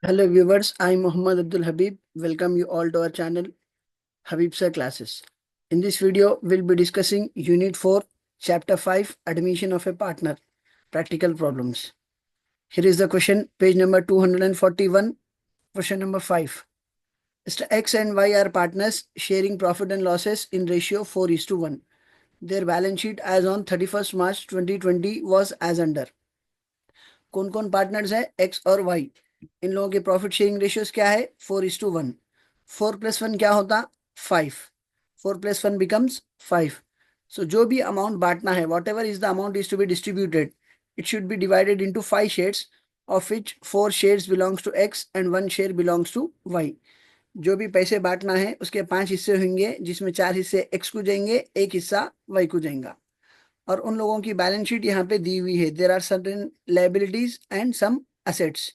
Hello viewers, I am Muhammad Abdul Habib. Welcome you all to our channel Habib Sir Classes. In this video, we'll be discussing Unit 4, Chapter 5, Admission of a Partner, Practical Problems. Here is the question, page number 241, question number 5. Mr. X and Y are partners sharing profit and losses in ratio 4:1. Their balance sheet as on 31st March 2020 was as under. कौन कौन partners है x और Y, इन लोगों के profit sharing ratios क्या है 4:1. 4+1 क्या होता 5. 4+1 बिकम्स 5. सो जो भी अमाउंट बांटना है, whatever is the amount is to be distributed, it should be divided into 5 shares, of which 4 shares belongs to X and 1 share belongs to Y. जो भी पैसे बांटना है उसके 5 हिस्से होंगे, जिसमें 4 हिस्से एक्स को जाएंगे, 1 हिस्सा वाई को जाएगा. और उन लोगों की बैलेंस शीट यहाँ पे दी हुई है. There are certain liabilities and some assets.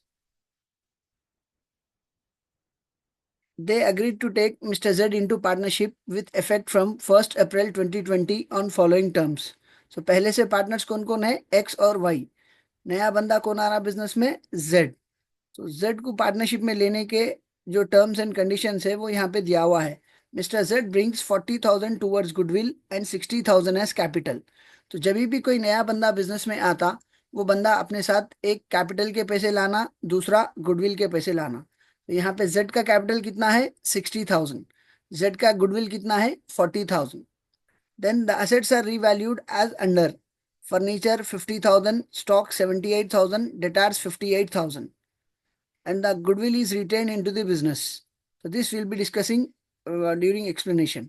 They agreed to take Mr. Z into partnership with effect from 1st April 2020 on following terms. So पहले से पार्टनर्स कौन कौन है X और Y. नया बंदा कौन आ रहा बिजनेस में Z. तो Z को पार्टनरशिप में लेने के जो टर्म्स एंड कंडीशंस है वो यहाँ पे दिया हुआ है. Mr. Z brings 40,000 towards goodwill and 60,000 as capital. तो जब भी कोई नया बंदा बिजनेस में आता, वो बंदा अपने साथ एक कैपिटल के पैसे लाना, दूसरा गुडविल के पैसे लाना. तो यहाँ पे Z का कैपिटल कितना है 60,000, Z का गुडविल कितना है 40,000. Then the assets are revalued as under. Furniture 50,000, stock 78,000, debtors 58,000, and the goodwill is retained into the business. So this will be discussing during explanation.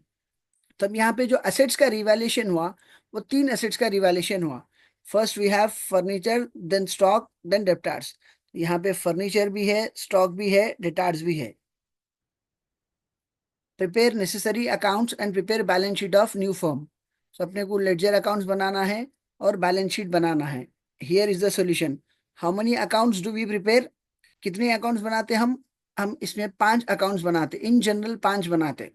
तब यहाँ पे जो असेट्स का रिवैल्यूएशन हुआ वो 3 असेट्स का रिवैल्यूएशन हुआ. First we have furniture, then stock, then debtors. यहाँ पे फर्नीचर भी है, स्टॉक भी है, डेटार्स भी है. Prepare necessary accounts and prepare balance sheet of new firm. तो अपने को लेडजर अकाउंट्स बनाना है और बैलेंस शीट बनाना है. Here is the solution. How many accounts do we prepare. कितने अकाउंट्स बनाते हम इसमें 5 अकाउंट्स बनाते. इन जनरल 5 बनाते.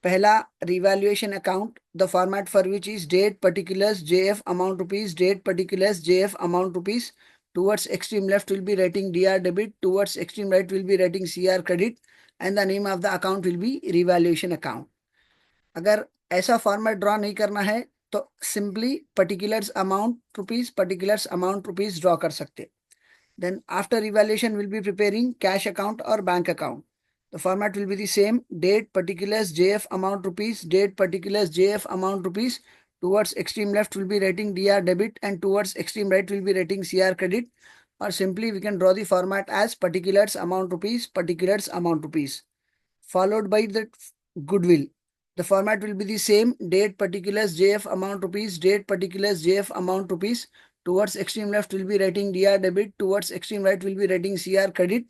पहला revaluation account, the format for which is date particulars JF amount rupees, date particulars JF amount rupees. Towards extreme left will be writing DR debit, towards extreme right will be writing CR credit, and the name of the account will be revaluation account. अगर ऐसा format draw नहीं करना है तो simply particulars amount rupees draw कर सकते. Then after evaluation we'll be preparing cash account or bank account. The format will be the same. Date particulars JF amount rupees, date particulars JF amount rupees. Towards extreme left will be writing DR debit and towards extreme right will be writing CR credit. Or simply we can draw the format as particulars amount rupees, followed by the goodwill. The format will be the same. Date particulars JF amount rupees, date particulars JF amount rupees. Towards extreme left will be writing DR debit, towards extreme right will be writing CR credit,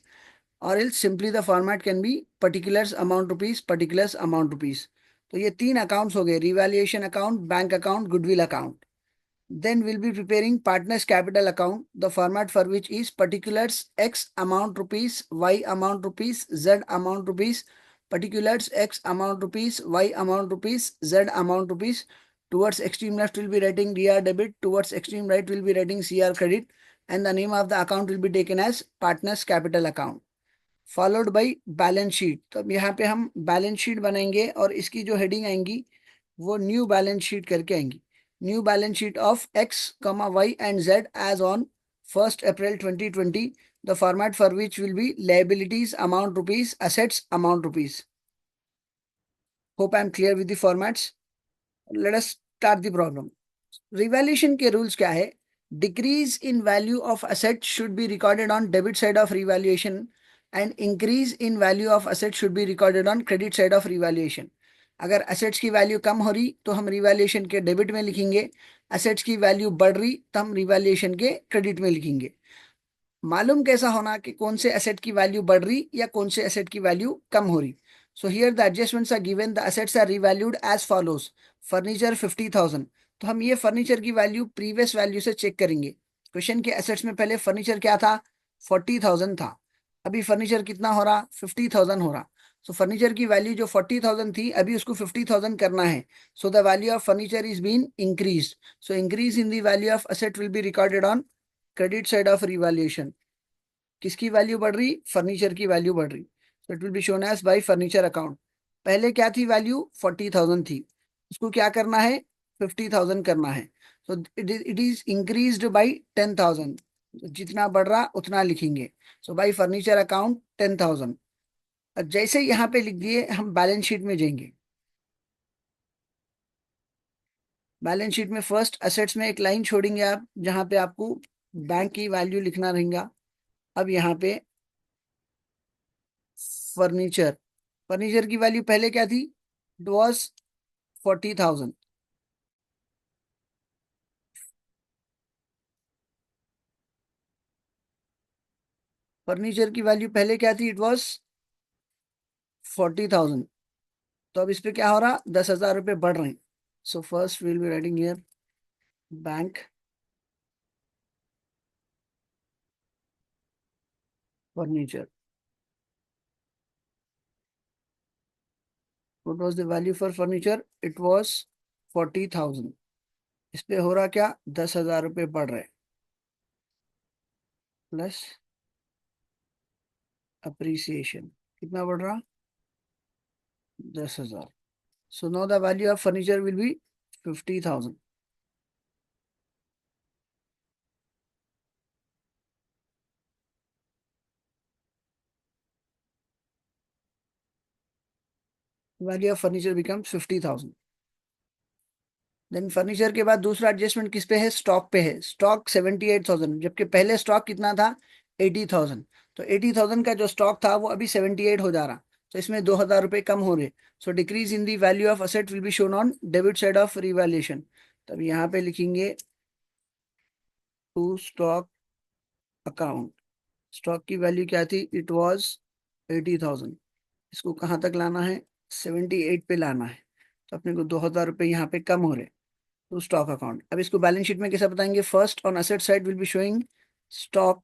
or else simply the format can be particulars amount rupees. तो ये 3 accounts हो गए, revaluation account, bank account, goodwill account. Then we'll be preparing partners capital account, the format for which is particulars X amount rupees, Y amount rupees, Z amount rupees, particulars X amount rupees, Y amount rupees, Z amount rupees. Towards extreme left will be writing DR debit, towards extreme right will be writing CR credit, and the name of the account will be taken as partners capital account, followed by balance sheet. तो अब यहाँ पे हम balance sheet बनाएंगे और इसकी जो heading आएंगी वो न्यू बैलेंस शीट करके आएंगी. New balance sheet of X, Y and Z as on 1st April 2020. The format for which will be liabilities amount rupees, assets amount rupees. Hope I am clear with the formats. Let us start the problem. Revaluation के rules क्या है? Decrease in value of asset should be recorded on debit side of revaluation and increase in value of asset should be recorded on credit side of revaluation. अगर assets की value कम हो रही तो हम revaluation के debit में लिखेंगे, assets की वैल्यू बढ़ रही तो हम रिवैल्यूएशन के क्रेडिट में लिखेंगे. मालूम कैसा होना कि कौन से एसेट की वैल्यू बढ़ रही या कौन से एसेट की वैल्यू कम हो रही. So here the adjustments are given. The assets are revalued as follows. Furniture 50,000. तो हम ये फर्नीचर की वैल्यू प्रीवियस वैल्यू से चेक करेंगे. क्वेश्चन के एसेट्स में पहले फर्नीचर क्या था 40,000 था, अभी फर्नीचर कितना हो रहा 50,000 हो रहा. सो फर्नीचर की वैल्यू जो 40,000 थी अभी उसको 50,000 करना है. So the value of furniture is been increase. So increase in the value of asset will be recorded on credit side of revaluation. किसकी वैल्यू बढ़ रही? फर्नीचर की वैल्यू बढ़ रही, so it will be shown as by furniture account. पहले क्या थी value? 40,000 थी, उसको क्या करना है? 50,000 करना है, so it is increased by 10,000. जितना बढ़ रहा उतना लिखेंगे, so by furniture account 10,000. जैसे यहाँ पे लिख दिए, हम बैलेंस शीट में जाएंगे। बैलेंस शीट में फर्स्ट असेट्स में एक लाइन छोड़ेंगे आप, जहां पे आपको बैंक की वैल्यू लिखना रहेगा। अब यहाँ पे फर्नीचर, फर्नीचर की वैल्यू पहले क्या थी? It was 40,000। फर्नीचर की वैल्यू पहले क्या थी? It was 40,000। तो अब इस पे क्या हो रहा? 10,000 रुपये बढ़ रहे हैं। सो first will be writing here bank furniture. What was the value for furniture? It was 40,000। इस पे हो रहा क्या? 10,000 रुपये बढ़ रहे, प्लस अप्रिसिएशन। कितना बढ़ रहा? 10,000। So now the value of furniture will be 50,000। Value of furniture becomes 50,000। Then furniture के बाद दूसरा एडजस्टमेंट किस पे है? स्टॉक पे है। स्टॉक 78,000, जबकि पहले स्टॉक कितना था? 80,000। तो 80,000 का जो स्टॉक था वो अभी 78 हो जा रहा, तो इसमें 2,000 रुपये कम हो रहे। So decrease in the value of asset will be shown on debit side of revaluation. तब यहाँ पे लिखेंगे टू स्टॉक अकाउंट। स्टॉक की वैल्यू क्या थी? It was 80,000। इसको कहाँ तक लाना है? 78 पे लाना है, तो अपने को 2,000 रुपये यहाँ पे कम हो रहे टू स्टॉक अकाउंट। अब इसको बैलेंस शीट में कैसे बताएंगे? First on asset side will be showing stock.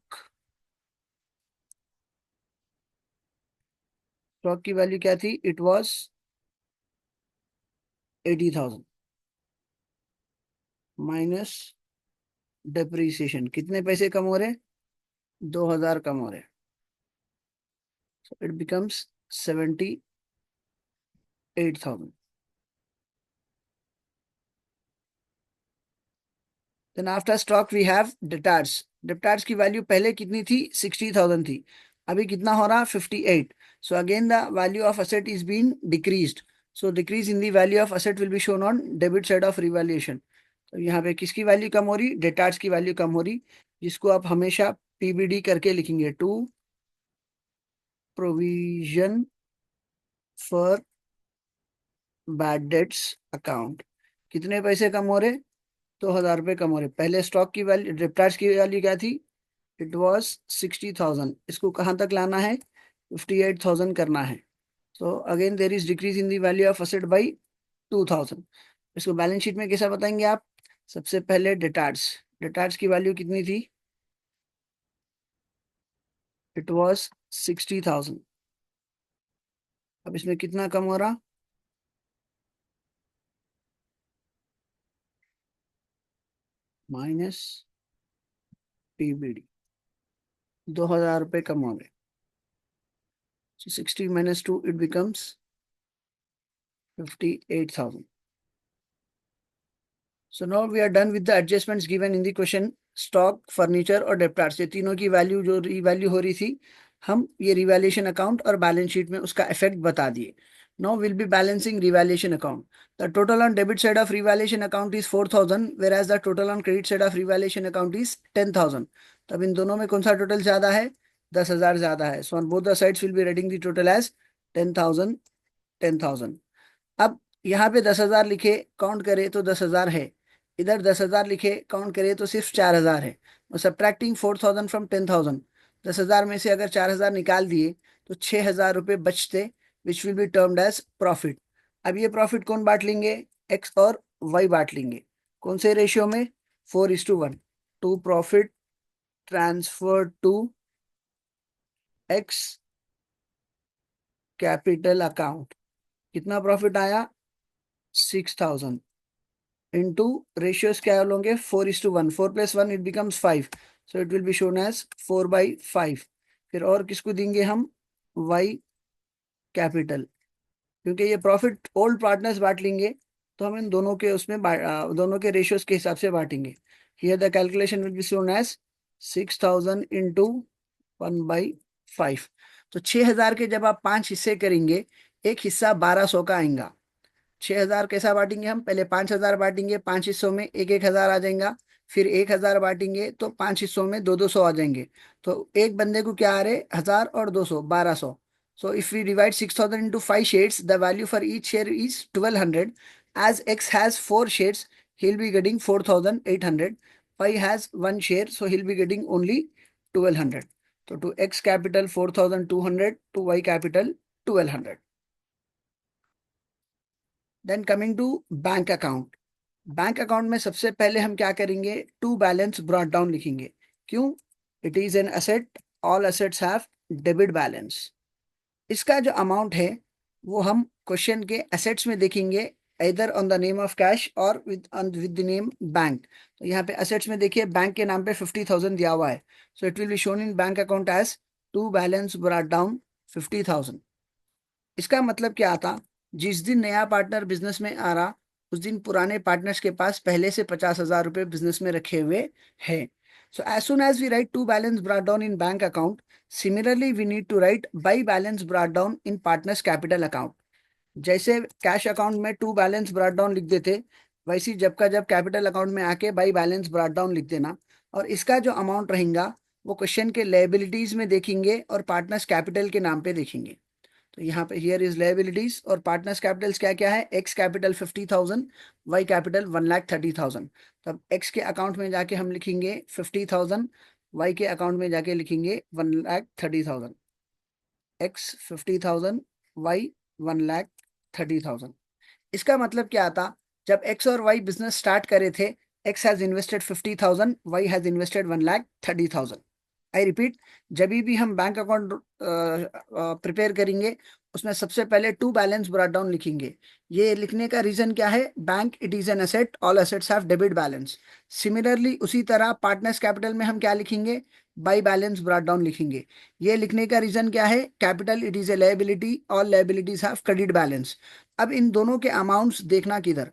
Stock की वैल्यू क्या थी? It was 80,000 minus depreciation. कितने पैसे कम हो रहे? 2,000 कम हो रहे, so it becomes 78,000। Then after stock we have debtors. Debtors की वैल्यू पहले कितनी थी? 60,000 थी, अभी कितना हो रहा? 58। So again the value of asset is been decreased, so decrease in the value of asset will be shown on debit side of revaluation. तो यहाँ पे किसकी वैल्यू कम हो रही? डेटार्स की वैल्यू कम हो रही, जिसको आप हमेशा पीबीडी करके लिखेंगे, to provision for bad debts account. कितने पैसे कम हो रहे? 2,000 रुपये कम हो रहे। पहले स्टॉक की वैल्यू, डेटार्स की वैल्यू क्या थी? It was 60,000। इसको कहाँ तक लाना है? 58,000 करना है। So again there is decrease in the value of asset by 2,000। इसको बैलेंस शीट में कैसा बताएंगे आप? सबसे पहले डेटार्स। डेटार्स की वैल्यू कितनी थी? It was 60,000। अब इसमें कितना कम हो रहा? माइनस पीबीडी, 2,000 रुपये कम हो गए। So 60 minus 2, it becomes 58,000. So now we are done with the adjustments given in the question. Stock, furniture और डेप्टार्स, ये तीनों की वैल्यू जो रिवैल्यू हो रही थी, हम ये रिवैल्यूएशन अकाउंट और बैलेंस शीट में उसका इफेक्ट बता दिए। Now will be balancing revaluation account. The total on debit side of revaluation account is 4,000, whereas the total on credit side of revaluation account is 10,000. तब इन दोनों में कौन सा टोटल ज्यादा है? 10,000 ज्यादा है। So on both the sides will be writing the total as 10,000, 10,000। अब यहाँ पे 10,000 लिखे काउंट करे तो 10,000 है, इधर 10,000 लिखे काउंट करे तो सिर्फ 4,000 है। सब्ट्रैक्टिंग 4,000 फ्रॉम 10,000, 10,000 में से अगर 4,000 निकाल दिए तो 6,000 रुपये बचते, which will be termed as profit. अब ये प्रॉफिट कौन बांट लेंगे? एक्स और वाई बांट लेंगे। कौन से रेशियो में? 4:1। To profit transfer to X capital account. कितना प्रॉफिट आया? 6,000 इंटू रेशियोज क्या होंगे? 4:1। 4 + 1 it becomes 5, so it will be shown as 4/5। फिर और किसको देंगे हम, वाई कैपिटल, क्योंकि ये प्रॉफिट ओल्ड पार्टनर्स बांट लेंगे, तो हम इन दोनों के उसमें दोनों के रेशियोज के हिसाब से बांटेंगे। Here the calculation will be shown as 6,000 into 1/5। तो 6,000 के जब आप 5 हिस्से करेंगे, एक हिस्सा 1,200 का आएगा। 6,000 कैसा बांटेंगे हम, पहले 5,000 बांटेंगे, 5 हिस्सों में एक एक हजार आ जाएगा। फिर 1,000 बांटेंगे तो 5 हिस्सों में 200 आ जाएंगे। तो एक बंदे को क्या आ रहे, 1,000 और 200, 1,200। So if we divide 6,000 into 5 shares, the value for each share is 1,200. As X has 4 shares, he'll be getting 4,800. Y has 1 share, so he'll be getting only 1,200. So to X capital 4,200, to Y capital 1,200. Then coming to bank account. Bank account में सबसे पहले हम क्या करेंगे, to balance brought down लिखेंगे। क्यों, it is an asset, all assets have debit balance. इसका जो अमाउंट है वो हम क्वेश्चन के एसेट्स में देखेंगे, इधर on the name of cash or with the name bank. तो यहाँ पे एसेट्स में देखिए बैंक के नाम पे 50,000 दिया हुआ है, so it will be shown in bank account as to balance brought down 50,000। इसका मतलब क्या आता, जिस दिन नया पार्टनर बिजनेस में आ रहा, उस दिन पुराने पार्टनर्स के पास पहले से 50,000 रुपए बिजनेस में रखे हुए हैं। So as soon as we write to balance brought down in bank account, similarly we need to write by balance brought down in partners capital account. जैसे कैश अकाउंट में टू बैलेंस ब्रॉट डाउन लिख देते, वैसे जब का जब capital account में आके बाई बैलेंस ब्रॉट डाउन लिख देना। और इसका जो अमाउंट रहेगा वो क्वेश्चन के लायबिलिटीज में देखेंगे और पार्टनर्स कैपिटल के नाम पे देखेंगे। तो यहाँ पे हियर इज लायबिलिटीज और पार्टनर्स कैपिटल्स क्या क्या है, एक्स कैपिटल 50,000, वाई कैपिटल 1,30,000। तब एक्स के अकाउंट में जाके हम लिखेंगे 50,000, वाई के अकाउंट में जाके लिखेंगे 1,30,000। X 50,000, Y 1,30,000। इसका मतलब क्या आता, जब एक्स और वाई बिजनेस स्टार्ट करे थे, X has invested 50,000, Y has invested 1,30,000। I repeat, जब भी हम बैंक अकाउंट प्रिपेयर करेंगे, उसमें सबसे पहले टू बैलेंस ब्रॉट डाउन लिखेंगे। ये लिखने का रीजन क्या है, bank it is an asset, all assets have debit balance. Similarly उसी तरह पार्टनर्स कैपिटल में हम क्या लिखेंगे, बाई बैलेंस ब्रॉट डाउन लिखेंगे। ये लिखने का रीजन क्या है, capital it is a liability, all liabilities have credit balance. अब इन दोनों के अमाउंट्स देखना किधर,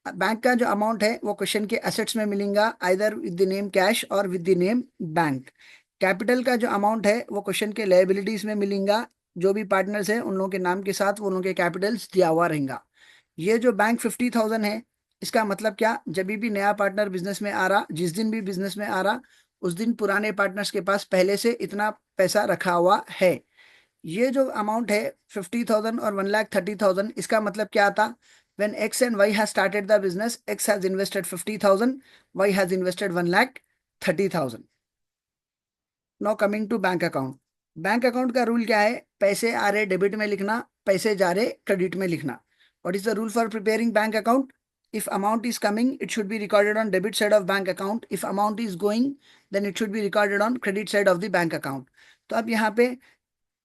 बैंक का जो अमाउंट है वो क्वेश्चन के एसेट्स में मिलेगा, either with the name cash or with the name bank. Capital का जो अमाउंट है वो क्वेश्चन के लायबिलिटीज में मिलेगा, जो भी पार्टनर्स है उन लोगों के नाम के साथ वो उन लोगों के कैपिटल्स दिया हुआ रहेगा। ये जो बैंक 50,000 है, इसका मतलब क्या, जब भी नया पार्टनर बिजनेस में आ रहा, जिस दिन भी बिजनेस में आ रहा, उस दिन पुराने पार्टनर्स के पास पहले से इतना पैसा रखा हुआ है। ये जो अमाउंट है 50,000 और 1,30,000, इसका मतलब क्या आता, when X and Y has started the business, X has invested 50,000, Y has invested 1,30,000। Now coming to bank account. Bank account का रूल क्या है, पैसे आ रहे डेबिट में लिखना, पैसे जा रहे क्रेडिट में लिखना। What is the rule for preparing bank account, if amount is coming it should be recorded on debit side of bank account, if amount is going then it should be recorded on credit side of the bank account। तो अब यहाँ पे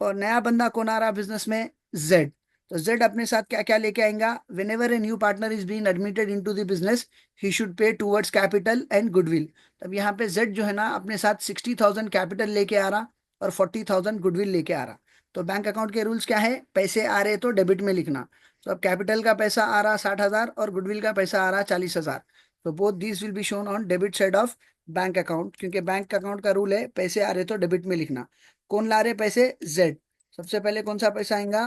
और नया बंदा कौन आ रहा business में, जेड। तो जेड अपने साथ क्या क्या लेके आएगा, when ever A new partner is being admitted into the business, he should pay towards capital and goodwill. तब यहाँ पे जेड जो है ना अपने साथ 60,000 कैपिटल लेके आ रहा और 40,000 गुडविल लेके आ रहा। तो बैंक अकाउंट के रूल्स क्या है, पैसे आ रहे तो डेबिट में लिखना। तो अब कैपिटल का पैसा आ रहा 60,000 और गुडविल का पैसा आ रहा 40,000। तो both these will be shown on debit side of bank account, क्योंकि बैंक अकाउंट का रूल है पैसे आ रहे तो डेबिट में लिखना। कौन ला रहे पैसे, जेड। सबसे पहले कौन सा पैसा आएगा,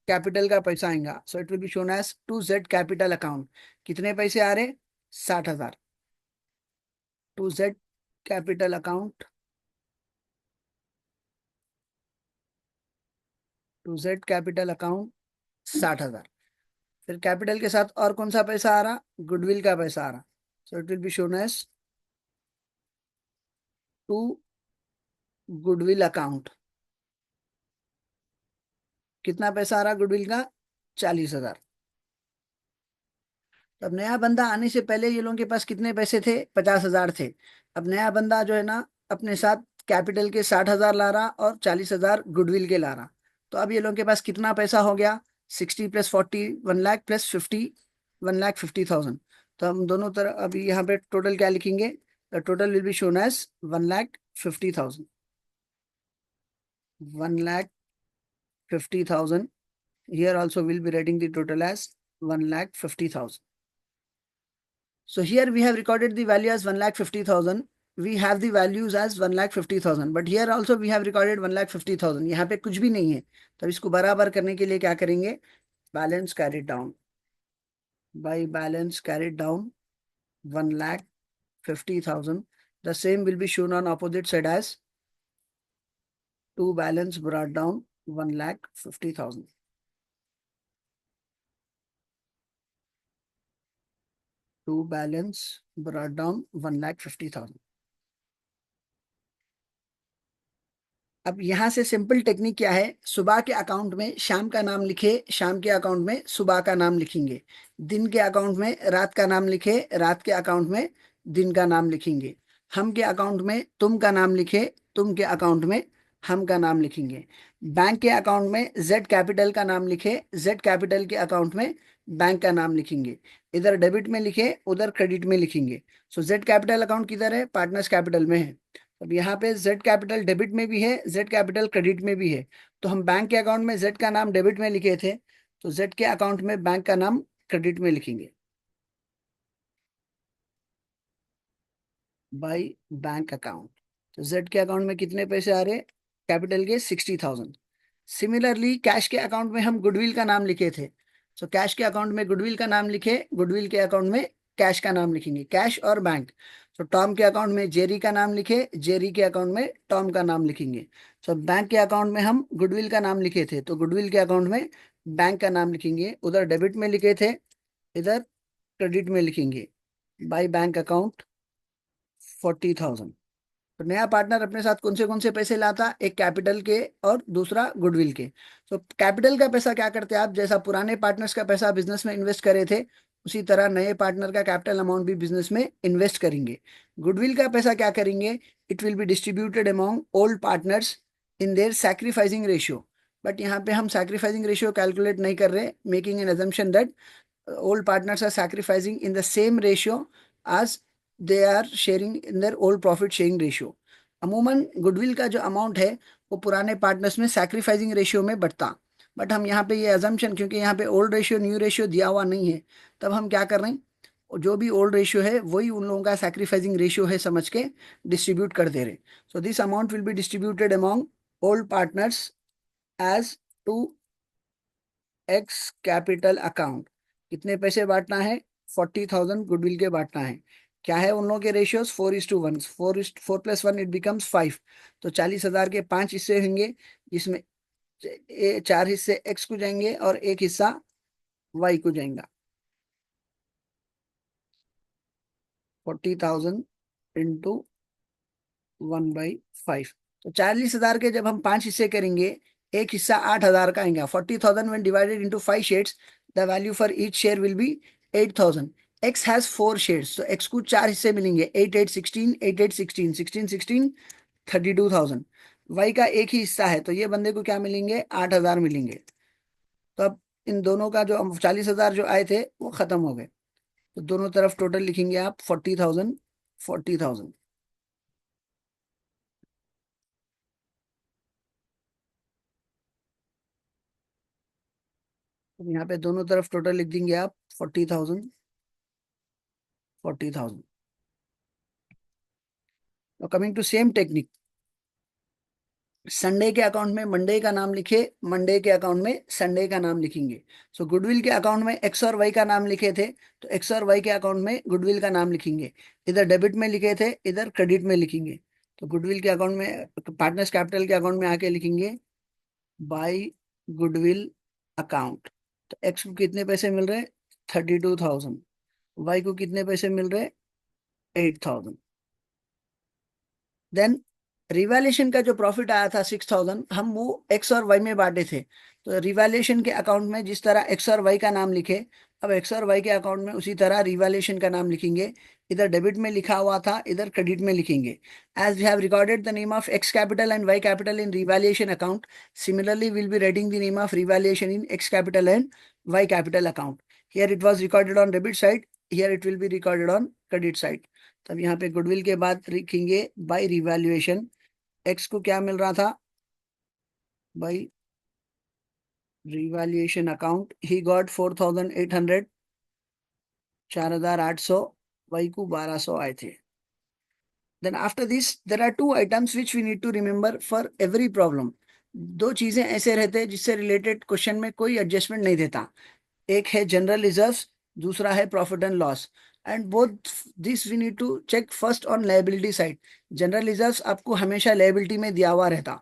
कैपिटल का पैसा आएगा, so it will be shown as to Z capital account. कितने पैसे आ रहे, 60,000, to Z capital account, to Z capital account 60,000। फिर कैपिटल के साथ और कौन सा पैसा आ रहा, गुडविल का पैसा आ रहा, so it will be shown as to goodwill account. कितना पैसा आ रहा गुडविल का, 40,000। अब नया बंदा आने से पहले ये लोगों के पास कितने पैसे थे, 50,000 थे। अब नया बंदा जो है ना अपने साथ कैपिटल के 60,000 ला रहा और 40,000 गुडविल के ला रहा। तो अब ये लोगों के पास कितना पैसा हो गया, 60 प्लस 40, 1,00,000 प्लस 50, 1,50,000। तो हम दोनों तरफ अभी यहाँ पे टोटल क्या लिखेंगे, the total will be shown as 1,50,000। 1,50,000. Here also we'll be writing the total as 1,50,000. So here we have recorded the value as 1,50,000. We have the values as 1,50,000. But here also we have recorded 1,50,000. यहाँ पे कुछ भी नहीं है, तो इसको बराबर करने के लिए क्या करेंगे? Balance carried down. By balance carried down 1,50,000. The same will be shown on opposite side as to balance brought down 1,50,000. To balance brought down 1,50,000. अब यहां से सिंपल टेक्निक क्या है? सुबह के अकाउंट में शाम का नाम लिखे, शाम के अकाउंट में सुबह का नाम लिखेंगे। दिन के अकाउंट में रात का नाम लिखे, रात के अकाउंट में दिन का नाम लिखेंगे। हम के अकाउंट में तुम का नाम लिखे, तुम के अकाउंट में हम का नाम लिखेंगे। बैंक के अकाउंट में जेड कैपिटल का नाम लिखे, जेड कैपिटल के अकाउंट में बैंक का नाम लिखेंगे। इधर डेबिट में लिखे, उधर क्रेडिट में लिखेंगे। सो जेड कैपिटल अकाउंट किधर है? पार्टनर्स कैपिटल में है। अब यहाँ पे जेड कैपिटल डेबिट में भी है, जेड कैपिटल क्रेडिट में भी है। तो हम बैंक के अकाउंट में जेड का नाम डेबिट में लिखे थे, तो जेड के अकाउंट में बैंक का नाम क्रेडिट में लिखेंगे। बाय बैंक अकाउंट, तो जेड के अकाउंट में कितने पैसे आ रहे? कैपिटल के 60,000। सिमिलरली कैश के अकाउंट में हम गुडविल का नाम लिखे थे, तो कैश के अकाउंट में गुडविल का नाम लिखे, गुडविल के अकाउंट में कैश का नाम लिखेंगे। कैश और बैंक, तो टॉम के अकाउंट में जेरी का नाम लिखे, जेरी के अकाउंट में टॉम का नाम लिखेंगे। तो बैंक के अकाउंट में हम गुडविल का नाम लिखे थे, तो गुडविल के अकाउंट में बैंक का नाम लिखेंगे। उधर डेबिट में लिखे थे, इधर क्रेडिट में लिखेंगे। By bank account 40,000। तो नया पार्टनर अपने साथ कौन से पैसे लाता? एक कैपिटल के और दूसरा गुडविल के। तो कैपिटल का पैसा क्या करते हैं आप? जैसा पुराने पार्टनर्स का पैसा बिजनेस में इन्वेस्ट करे थे, उसी तरह नए पार्टनर का कैपिटल अमाउंट भी बिजनेस में इन्वेस्ट करेंगे। गुडविल का पैसा क्या करेंगे? It will be distributed among old partners in their sacrificing ratio. But यहाँ पे हम सैक्रिफाइसिंग रेशियो कैलकुलेट नहीं कर रहे, making an assumption that old partners are sacrificing in the same ratio as they are sharing in their old profit sharing ratio. अमूमन goodwill का जो amount है वो पुराने पार्टनर्स में सैक्रिफाइसिंग रेशियो में बढ़ता। बट हम यहाँ पे ये अजम्पशन, क्योंकि यहाँ पे ओल्ड रेशियो न्यू रेशियो दिया हुआ नहीं है, तब हम क्या कर रहे हैं? जो भी ओल्ड रेशियो है वही उन लोगों का सैक्रिफाइसिंग रेशियो है समझ के डिस्ट्रीब्यूट कर दे रहे। So this amount will be distributed among old partners as to X capital account. कितने पैसे बांटना है? 40,000 गुडविल के बांटना है। क्या है उन लोगों के रेशियोज? 4:1। 4+1 it becomes 5। तो 40,000 के 5 हिस्से होंगे, जिसमें 4 हिस्से एक्स को जाएंगे और एक हिस्सा वाई को जाएगा। 40,000 इंटू 1/5। तो 40,000 के जब हम 5 हिस्से करेंगे, एक हिस्सा 8,000 का आएगा। 40,000 when divided into 5 shares, the value for each share will be 8,000. X has 4 shares, so X को 4 हिस्से मिलेंगे। 8, 8, 16, 8, 8, 16, 16, 16, 32,000। Y का एक ही हिस्सा है, तो ये बंदे को क्या मिलेंगे? 8,000 मिलेंगे। तो अब इन दोनों का जो 40,000 जो आए थे वो खत्म हो गए, तो दोनों तरफ टोटल लिखेंगे आप 40,000, 40,000। तो यहाँ पे दोनों तरफ टोटल लिख देंगे आप 40,000, 40,000। तो coming to same technique, Sunday के अकाउंट में मंडे का नाम लिखे, मंडे के अकाउंट में संडे का नाम लिखेंगे। सो गुडविल के अकाउंट में एक्स और वाई का नाम लिखे थे, तो एक्स और वाई के अकाउंट में गुडविल का नाम लिखेंगे। इधर डेबिट में लिखे थे, इधर क्रेडिट में लिखेंगे। तो गुडविल के अकाउंट में, पार्टनर्स कैपिटल के अकाउंट में आके लिखेंगे बाय गुडविल अकाउंट। तो एक्स को कितने पैसे मिल रहे? 32,000। वाई को कितने पैसे मिल रहे? 8,000। देन रिवैल्यूएशन का जो प्रॉफिट आया था 6,000, हम वो एक्स और वाई में बांटे थे। तो रिवैल्यूएशन के अकाउंट में जिस तरह एक्स और वाई का नाम लिखे, अब एक्स और वाई के अकाउंट में उसी तरह रिवैल्यूएशन का नाम लिखेंगे। इधर डेबिट में लिखा हुआ था, इधर क्रेडिट में लिखेंगे। As we have recorded the name of X capital and Y capital in revaluation account, similarly will be writing the name of revaluation in X capital and Y capital account. Here it was recorded on debit side, here it will be recorded on credit side. तब यहाँ पे goodwill के बाद लिखेंगे bye revaluation. X को क्या मिल रहा था? by revaluation account he got 4800, 4800, y को 1200 आए थे. Then after this there are two items which we need to remember for every problem. दो चीजें ऐसे रहते हैं जिससे रिलेटेड क्वेश्चन में कोई एडजस्टमेंट नहीं देता. एक है जनरल रिजर्व्स, दूसरा है profit and loss. And both this we need to check first on liability side. General reserves आपको हमेशा लायबिलिटी में दिया हुआ रहता.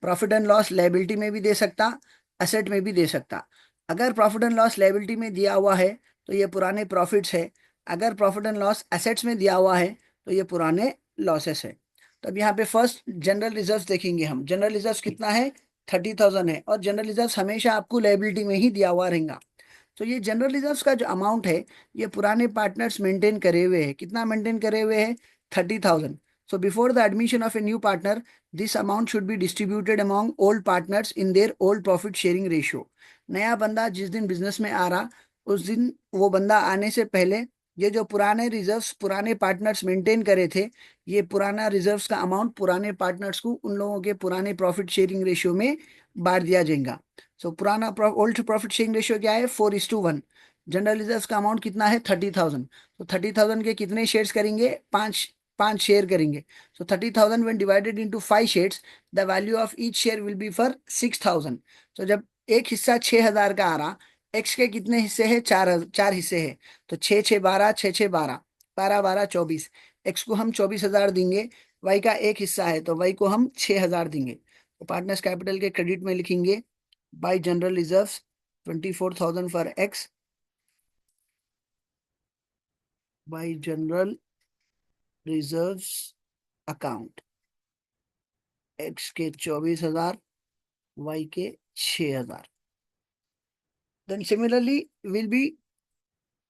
प्रॉफिट एंड लॉस लायबिलिटी में भी दे सकता, असेट में भी दे सकता. अगर प्रॉफिट एंड लॉस लायबिलिटी में दिया हुआ है तो ये पुराने प्रॉफिट्स है. अगर प्रॉफिट एंड लॉस एसेट्स में दिया हुआ है तो ये पुराने लॉसेस है. तो अब यहाँ पे फर्स्ट जनरल रिजर्व्स देखेंगे हम. जनरल रिजर्व्स कितना है? 30,000 है. और जनरल रिजर्व्स हमेशा आपको लायबिलिटी में ही दिया हुआ रहेगा. तो ये जनरल रिजर्व्स का जो अमाउंट है ये पुराने पार्टनर्स मेंटेन करे हुए हैं. कितना मेंटेन करे हुए हैं? 30,000. So before the admission of a new partner this amount should be distributed among old partners in their old profit sharing ratio. नया बंदा जिस दिन बिजनेस में आ रहा उस दिन वो बंदा आने से पहले ये जो पुराने रिजर्व्स पुराने पार्टनर्स मेंटेन करे थे ये पुराना रिजर्व्स का अमाउंट पुराने पार्टनर्स को उन लोगों के पुराने प्रॉफिट शेयरिंग रेशियो में बांट दिया जाएगा. सो पुराना ओल्ड प्रॉफिट शेयरिंग रेशियो क्या है? 4:1. जनरल रिजर्व का अमाउंट कितना है? 30,000. तो 30,000 के कितने शेयर्स करेंगे? पांच पांच शेयर करेंगे. सो 30,000 when divided into 5 shares the value of each share will be for 6,000. तो जब एक हिस्सा 6,000 का आ रहा, एक्स के कितने हिस्से हैं? चार हिस्से हैं. तो 6 6 12, 6 6 12, 12 12 24. एक्स को हम 24,000 देंगे. वाई का एक हिस्सा है तो वाई को हम 6,000 देंगे. तो पार्टनर्स कैपिटल के क्रेडिट में लिखेंगे by general reserves 24,000 for X, by general reserves account X के 24,000, Y के 6,000. Then similarly we'll be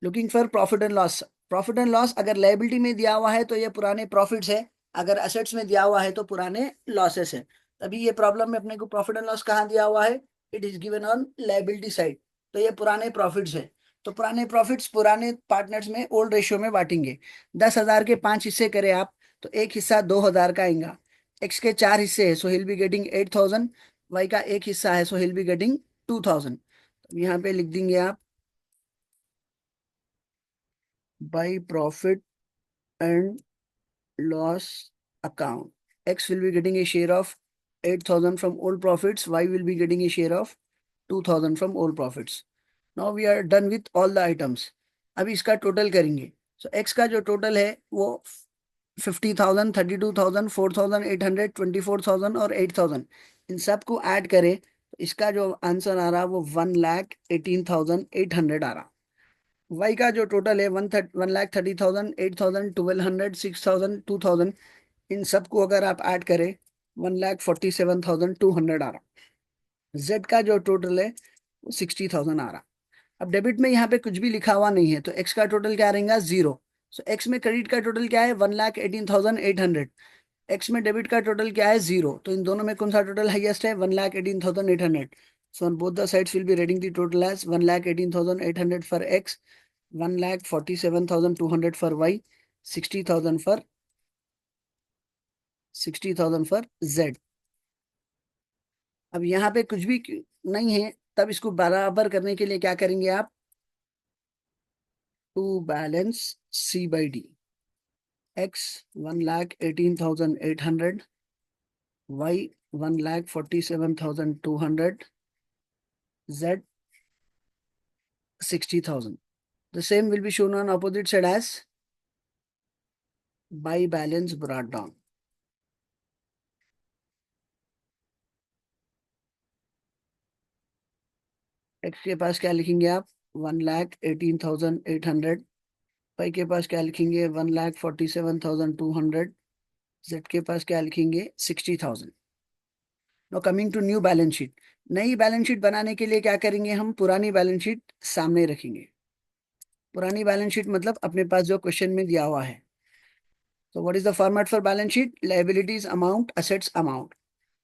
looking for profit and loss. Profit and loss अगर लायबिलिटी में दिया हुआ है तो ये पुराने प्रॉफिट्स है. अगर असेट्स में दिया हुआ है तो पुराने लॉसेस है. तभी ये प्रॉब्लम में अपने को प्रॉफिट एंड लॉस कहाँ दिया हुआ है? It is given on liability side. तो ये पुराने प्रॉफिट्स है. तो पुराने प्रॉफिट्स पुराने पार्टनर्स में ओल्ड रेशियो में बांटेंगे. 10,000 के 5 हिस्से करें आप तो एक हिस्सा 2,000 का आएगा. एक्स के 4 हिस्से है सो हिल बी गेटिंग 8,000. वाई का एक हिस्सा है सो हिल बी गेटिंग 2,000. यहाँ पे लिख देंगे आप by profit and loss account. X will be getting a share of 8,000 from old profits. Y will be getting a share of 2,000 from old profits. Now we are done with all the items. अभी इसका total करेंगे. So X का जो total है वो 50,000, 32,000, 4,800, 24,000 और 8,000 इन सब को ऐड करें तो इसका जो आंसर आ रहा वो 1,18,800 आ रहा. वाई का जो टोटल है 1,30,000, 8,000, 1,200, 6,000, 2,000 इन सबको अगर आप ऐड करें 1,47,200 आ रहा. जेड का जो टोटल है वो 60,000 आ रहा. अब डेबिट में यहाँ पे कुछ भी लिखा हुआ नहीं है तो एक्स का टोटल क्या रहेगा? 0. सो एक्स में क्रेडिट का टोटल क्या है? 1,18,800. एक्स में डेबिट का टोटल क्या है? 0. तो इन दोनों में कौन सा टोटल हाईएस्ट है? 1,18,800. So on both the sides we'll be writing the total as 1,18,800 for X, 1,47,200 for Y, 60,000 for Z. अब यहाँ पे कुछ भी नहीं है तब इसको बराबर करने के लिए क्या करेंगे आप? To balance C by D. X 1,18,800, Y 1,47,200, Z 60,000. The same will be shown on opposite side as by balance brought down. X के पास क्या लिखेंगे आप? 1,18,800. वाई के पास क्या लिखेंगे? 1,47,200. जेड के पास क्या लिखेंगे? 60,000. No coming to new balance sheet. नई बैलेंस शीट बनाने के लिए क्या करेंगे हम? पुरानी बैलेंस शीट सामने रखेंगे. पुरानी बैलेंस शीट मतलब अपने पास जो क्वेश्चन में दिया हुआ है. तो what is the format for balance sheet? Liabilities amount, assets amount.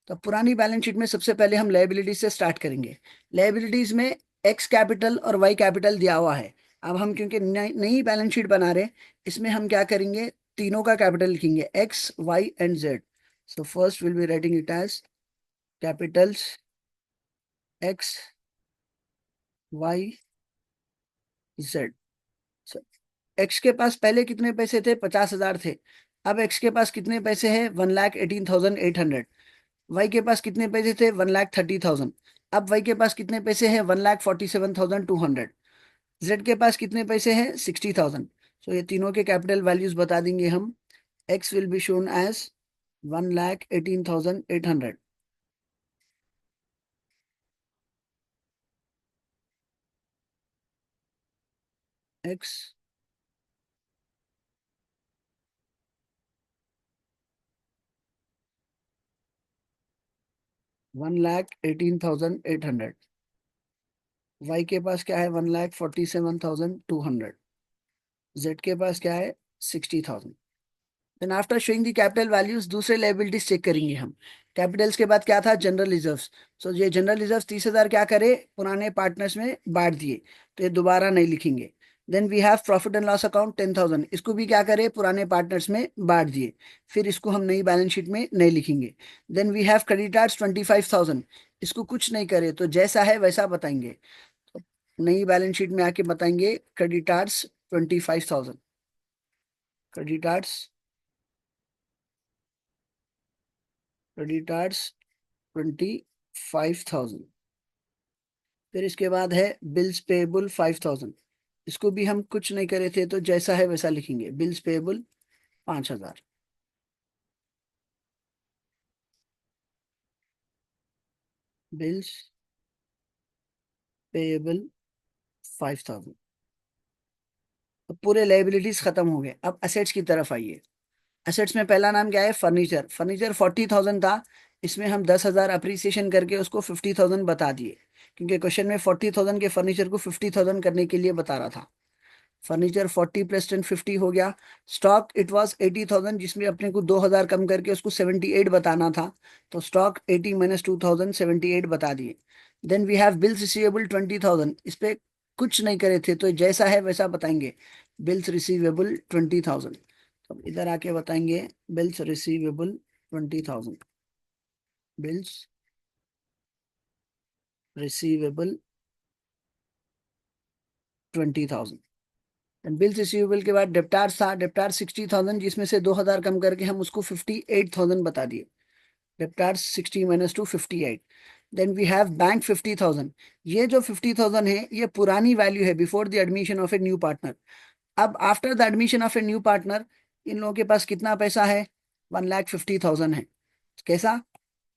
तो पुरानी बैलेंस शीट में सबसे पहले हम लायबिलिटीज से स्टार्ट करेंगे. लायबिलिटीज में एक्स कैपिटल और वाई कैपिटल दिया हुआ है. अब हम क्योंकि नई बैलेंस शीट बना रहे इसमें हम क्या करेंगे? तीनों का कैपिटल लिखेंगे, X Y and Z. So first will be writing it as capitals X Y Z. X के पास पहले कितने पैसे थे? 50,000 थे। अब एक्स के पास कितने पैसे हैं? 1,18,800। वाई के पास कितने पैसे थे? 1,30,000। अब वाई के पास कितने पैसे हैं? 1,47,200। जेड के पास कितने पैसे हैं? 60,000। सो ये तीनों के कैपिटल वैल्यूज बता देंगे हम। X will be shown as 1,18,800। X 1,18,800। Y के पास क्या है? 1,47,200। जेड के पास क्या है? 60,000। Then after showing the capital values दूसरे लायबिलिटीज चेक करेंगे हम। कैपिटल्स के बाद क्या था? General reserves. सो ये जनरल रिजर्व 30,000 क्या करे? पुराने पार्टनर्स में बांट दिए, तो ये दोबारा नहीं लिखेंगे। Then we have profit and loss account 10,000, इसको भी क्या करे? पुराने पार्टनर्स में बांट दिए, फिर इसको हम नई बैलेंस शीट में नहीं लिखेंगे। देन वी हैव क्रेडिटर्स 25,000, इसको कुछ नहीं करे, तो जैसा है वैसा बताएंगे। तो नई बैलेंस शीट में आके बताएंगे क्रेडिटर्स 25,000। Creditors creditors 25,000। फिर इसके बाद है बिल्स पेएबल 5,000, इसको भी हम कुछ नहीं करे थे, तो जैसा है वैसा लिखेंगे। Bills payable 5,000। Bills payable 5,000। तो पूरे लाइबिलिटीज खत्म हो गए। अब असेट्स की तरफ आइए। असेट्स में पहला नाम क्या है? फर्नीचर। फर्नीचर 40,000 था, इसमें हम 10,000 अप्रिसिएशन करके उसको 50,000 बता दिए, क्योंकि क्वेश्चन में 40,000 के फर्नीचर को 50,000 करने के लिए बता रहा था। फर्नीचर 40 प्लस 10 50 हो गया। स्टॉक इट वाज 80,000, जिसमें अपने को 2,000 कम करके उसको 78 बताना था, तो स्टॉक 80 माइनस 2,000 78 बता दिए। Then we have bills receivable 20,000, इस पे कुछ नहीं करे थे, तो जैसा है वैसा बताएंगे। बिल्स रिसीवेबल 20,000, तो इधर आके बताएंगे bills receivable 20,000। Bills receivable 20,000। Bills receivable के बाद डेप्टार्स था। डेप्टार 60,000, जिसमें से 2,000 कम करके हम उसको 58,000 बता दिए। Debtors 60 minus two 58। Then we have bank 50,000। ये जो 50,000 है ये पुरानी वैल्यू है before the admission of a new partner. अब after the admission of a new partner इन लोगों के पास कितना पैसा है? 1,50,000 है। कैसा?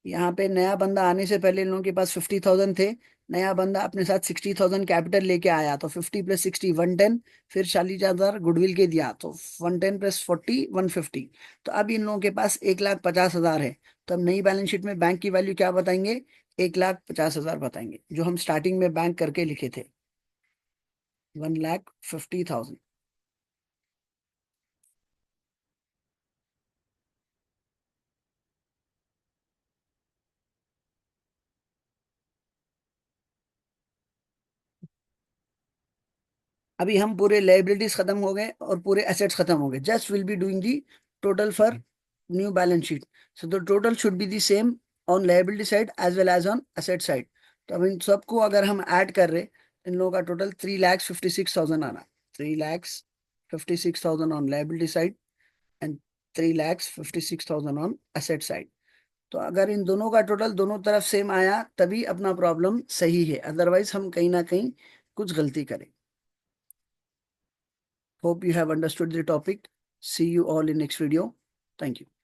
यहाँ पे नया बंदा आने से पहले इन लोगों के पास 50,000 थे। नया बंदा अपने साथ 60,000 कैपिटल लेके आया, तो 50 प्लस 60 110, फिर 40,000 गुडविल के दिया, तो 110 प्लस 40 150। तो अब इन लोगों के पास 1,50,000 है। तो अब नई बैलेंस शीट में बैंक की वैल्यू क्या बताएंगे? 1,50,000 बताएंगे, जो हम स्टार्टिंग में बैंक करके लिखे थे 1,50,000। अभी हम पूरे लाइबिलिटीज खत्म हो गए और पूरे एसेट्स खत्म हो गए। Just will be doing the total for new balance sheet. So the total should be the same on liability side as well as on asset side. तो अब इन सबको अगर हम ऐड कर रहे, इन लोगों का टोटल 3,56,000 आना। 3,56,000 on liability side and 3,56,000 on asset side. तो अगर इन दोनों का टोटल दोनों तरफ सेम आया तभी अपना प्रॉब्लम सही है, अदरवाइज हम कहीं ना कहीं कुछ गलती करें। Hope you have understood the topic. See you all in next video. Thank you.